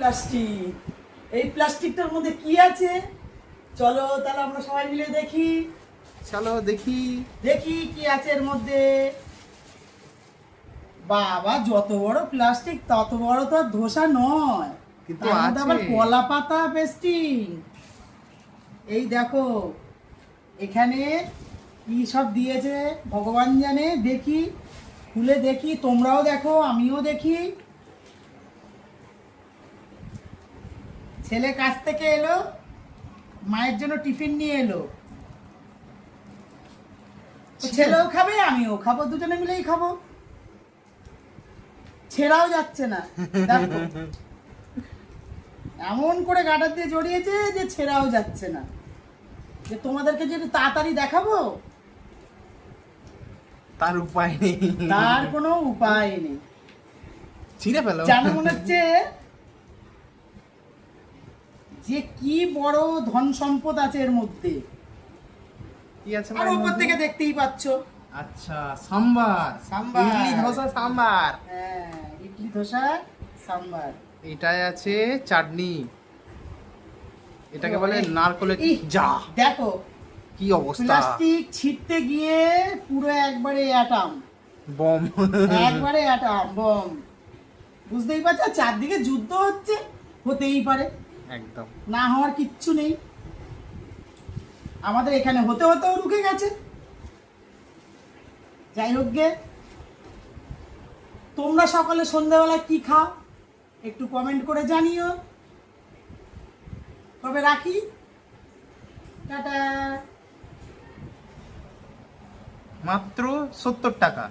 Plastic. এই প্লাস্টিকটার মধ্যে কি আছে? চলো তাহলে আমরা সবাই মিলে দেখি। চলো দেখি। দেখি কি আছে এর মধ্যে। বাবা, যত বড় প্লাস্টিক তত বড় তো আর ধোসা নয়, কিন্তু তার মধ্যে আছে। আবার কলা পাতা পেস্টিং। এই দেখো এখানে কি সব দিয়েছে ভগবান জানে। দেখি, খুলে দেখি, তোমরাও দেখো আমিও দেখি। ছেলে কাছ থেকে এলো, মায়ের জন্য টিফিন নিয়ে এলো। তো ছেলেও খাবে আমিও খাবো, দুজনে মিলেই খাবো। ছেড়াও যাচ্ছে না, দেখো এমন করে গাডার দিয়ে জড়িয়েছে যে ছেড়াও যাচ্ছে না। যে তোমাদেরকে যদি তাড়াতাড়ি দেখাবো তার উপায় নেই, তার কোনো উপায় নেই। ছিঁড়ে ফেলো। জানো মনে হচ্ছে যে কি বড় ধন সম্পদ আছে এর মধ্যে। কি আছে আর উপর থেকে দেখতেই পাচ্ছ। আচ্ছা, সাম্বার। সাম্বার। ইডলি ধোসা সাম্বার। হ্যাঁ, ইডলি ধোসা সাম্বার। এটাই আছে চাটনি। এটাকে বলে এই, নারকলের ইহ, যা। দেখো কি অবস্থা, প্লাস্টিক ছিঁড়তে গিয়ে পুরো একবারে অ্যাটাম, বম। একবারে অ্যাটাম বম। বুঝতেই পারছো, চারদিকে যুদ্ধ হচ্ছে, হতেই পারে, একদম। না হওয়ার কিচ্ছু নেই। আমাদের এখানে হতে হতেও রুখে গেছে। যাই হোক গে, তোমরা সকালে সন্ধ্যাবেলা কি খাও একটু কমেন্ট করে জানিও। তবে রাখি, টাটা। মাত্র 70 টাকা।